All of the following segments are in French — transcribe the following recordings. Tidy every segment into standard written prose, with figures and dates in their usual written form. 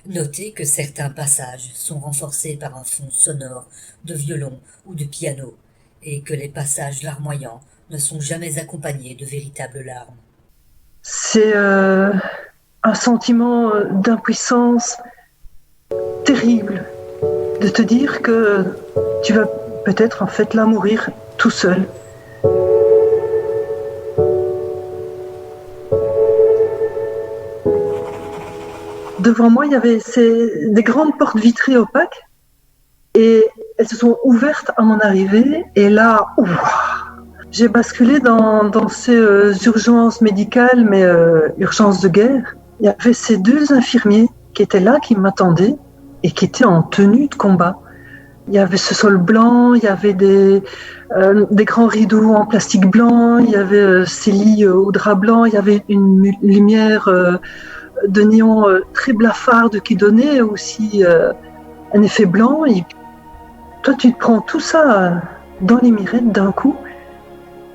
Notez que certains passages sont renforcés par un fond sonore de violon ou de piano, et que les passages larmoyants ne sont jamais accompagnés de véritables larmes. C'est un sentiment d'impuissance terrible de te dire que tu vas peut-être en fait là mourir tout seul. Devant moi, il y avait des grandes portes vitrées opaques et elles se sont ouvertes à mon arrivée. Et là, j'ai basculé dans ces urgences médicales, mais urgences de guerre. Il y avait ces deux infirmiers qui étaient là, qui m'attendaient et qui étaient en tenue de combat. Il y avait ce sol blanc, il y avait des grands rideaux en plastique blanc, il y avait ces lits au drap blanc, il y avait une lumière de néon très blafarde qui donnait aussi un effet blanc. Et toi, tu te prends tout ça dans les mirettes d'un coup.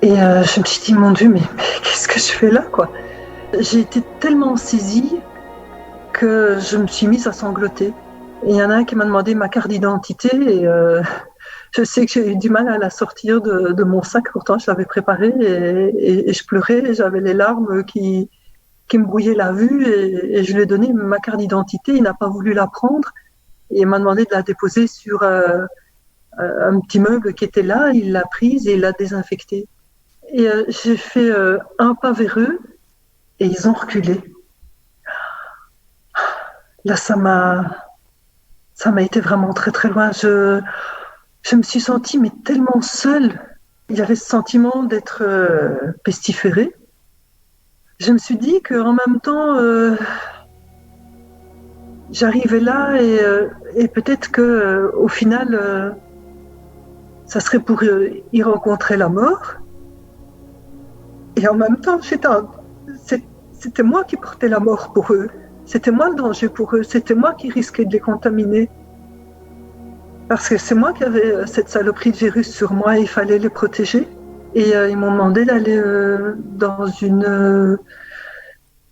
Et je me suis dit, mon Dieu, mais qu'est-ce que je fais là, quoi? J'ai été tellement saisie que je me suis mise à sangloter. Et il y en a un qui m'a demandé ma carte d'identité et je sais que j'ai eu du mal à la sortir de mon sac, pourtant je l'avais préparée et je pleurais, et j'avais les larmes qui me brouillaient la vue et je lui ai donné ma carte d'identité, il n'a pas voulu la prendre et il m'a demandé de la déposer sur un petit meuble qui était là, il l'a prise et il l'a désinfectée. Et j'ai fait un pas vers eux et ils ont reculé. Là, ça m'a été vraiment très très loin. Je me suis sentie mais tellement seule. Il y avait ce sentiment d'être pestiférée. Je me suis dit qu'en même temps, j'arrivais là et peut-être que au final, ça serait pour y rencontrer la mort. Et en même temps, c'était moi qui portais la mort pour eux. C'était moi le danger pour eux. C'était moi qui risquais de les contaminer. Parce que c'est moi qui avais cette saloperie de virus sur moi et il fallait les protéger. Et ils m'ont demandé d'aller dans une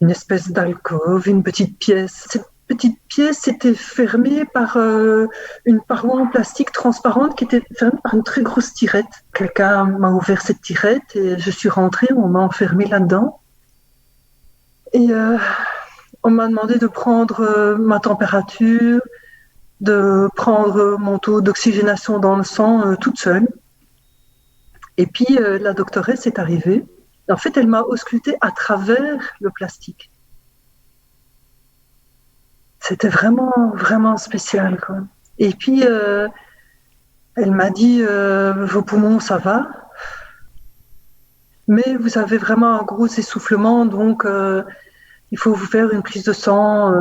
espèce d'alcôve, une petite pièce. Cette petite pièce était fermée par une paroi en plastique transparente qui était fermée par une très grosse tirette. Quelqu'un m'a ouvert cette tirette et je suis rentrée, on m'a enfermée là-dedans. Et on m'a demandé de prendre ma température, de prendre mon taux d'oxygénation dans le sang toute seule. Et puis la doctoresse est arrivée. En fait, elle m'a auscultée à travers le plastique. C'était vraiment, vraiment spécial, quoi. Et puis, elle m'a dit, vos poumons, ça va, mais vous avez vraiment un gros essoufflement, donc il faut vous faire une prise de sang.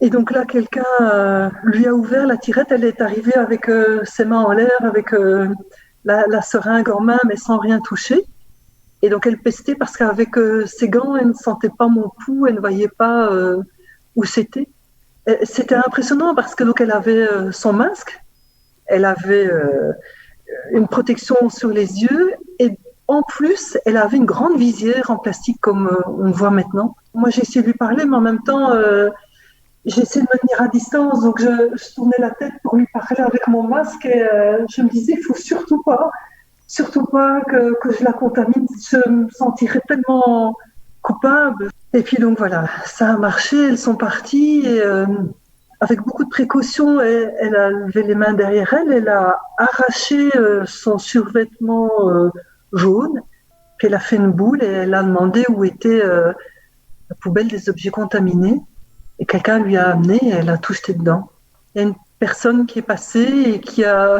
Et donc là, quelqu'un lui a ouvert la tirette, elle est arrivée avec ses mains en l'air, avec la seringue en main, mais sans rien toucher. Et donc elle pestait parce qu'avec ses gants, elle ne sentait pas mon pouls, elle ne voyait pas où c'était. Et c'était impressionnant parce que donc elle avait son masque, elle avait une protection sur les yeux et en plus, elle avait une grande visière en plastique comme on voit maintenant. Moi, j'ai essayé de lui parler, mais en même temps, j'ai essayé de me tenir à distance, donc je tournais la tête pour lui parler avec mon masque et je me disais, il faut surtout pas que je la contamine. Je me sentirais tellement coupable. Et puis donc voilà, ça a marché, elles sont parties et avec beaucoup de précautions, elle a levé les mains derrière elle, elle a arraché son survêtement jaune, puis elle a fait une boule et elle a demandé où était la poubelle des objets contaminés. Et quelqu'un lui a amené et elle a tout jeté dedans. Il y a une personne qui est passée et qui a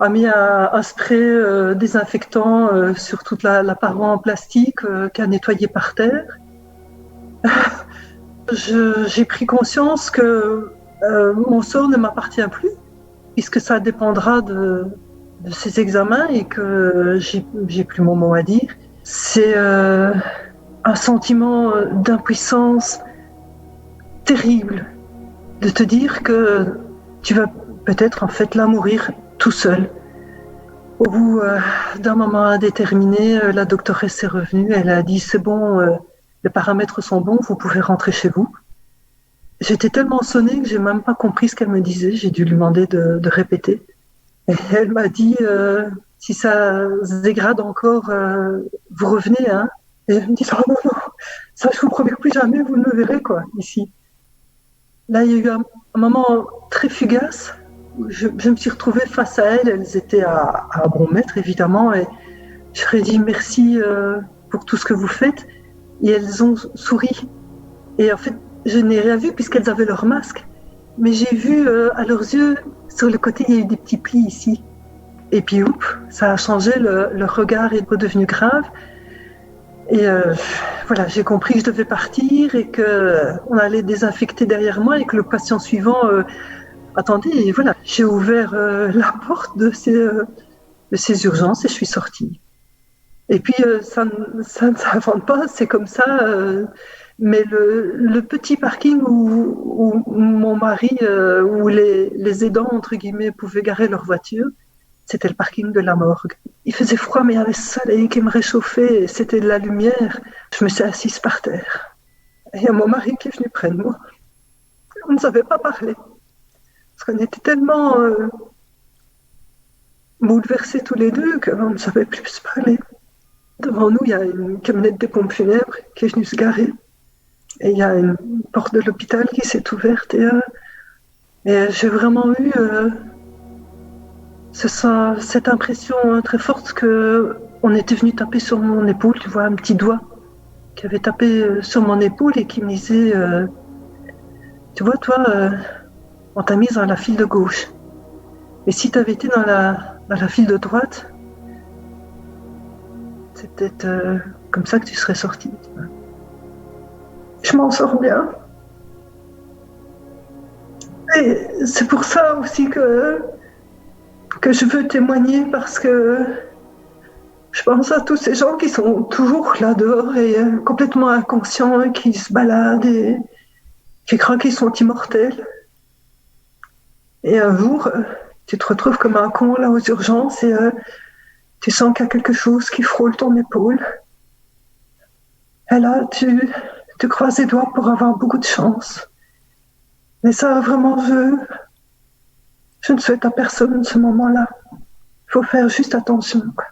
mis un spray désinfectant sur toute la paroi en plastique qui a nettoyé par terre. J'ai pris conscience que mon sort ne m'appartient plus, puisque ça dépendra de ces examens et que j'ai plus mon mot à dire. C'est un sentiment d'impuissance terrible de te dire que tu vas peut-être en fait là mourir tout seul. Au bout d'un moment indéterminé, la doctoresse est revenue, elle a dit c'est bon, les paramètres sont bons, vous pouvez rentrer chez vous. J'étais tellement sonnée que j'ai même pas compris ce qu'elle me disait. J'ai dû lui demander de répéter. Et elle m'a dit, si ça se dégrade encore, vous revenez, hein. Et elle me dit, oh non, non, ça je vous promets que plus jamais vous ne me verrez, quoi, ici. Là, il y a eu un moment très fugace où je me suis retrouvée face à elles. Elles étaient à bon mètre, évidemment, et je leur ai dit merci pour tout ce que vous faites. Et elles ont souri. Et en fait, je n'ai rien vu puisqu'elles avaient leur masque. Mais j'ai vu à leurs yeux, sur le côté, il y a eu des petits plis ici. Et puis, oups, ça a changé, leur regard est redevenu grave. Et voilà, j'ai compris que je devais partir et qu'on allait désinfecter derrière moi et que le patient suivant attendait. Et voilà, j'ai ouvert la porte de ces urgences et je suis sortie. Et puis, ça ne s'invente pas, c'est comme ça. Mais le petit parking où mon mari, où les aidants, entre guillemets, pouvaient garer leur voiture, c'était le parking de la morgue. Il faisait froid, mais il y avait le soleil qui me réchauffait, et c'était de la lumière. Je me suis assise par terre. Et il y a mon mari qui est venu près de moi. On ne savait pas parler, parce qu'on était tellement bouleversés tous les deux qu'on ne savait plus se parler. Devant nous, il y a une camionnette des pompes funèbres qui est venue se garer. Et il y a une porte de l'hôpital qui s'est ouverte. Et j'ai vraiment eu cette impression très forte qu'on était venu taper sur mon épaule. Tu vois, un petit doigt qui avait tapé sur mon épaule et qui me disait tu vois, toi, on t'a mise dans la file de gauche. Et si tu avais été dans la file de droite, c'est peut-être comme ça que tu serais sortie. Je m'en sors bien. Et c'est pour ça aussi que je veux témoigner, parce que je pense à tous ces gens qui sont toujours là dehors et complètement inconscients, et qui se baladent et qui croient qu'ils sont immortels. Et un jour, tu te retrouves comme un con là aux urgences et tu sens qu'il y a quelque chose qui frôle ton épaule. Et là, tu croises les doigts pour avoir beaucoup de chance. Mais ça, vraiment, je ne souhaite à personne ce moment-là. Il faut faire juste attention, quoi.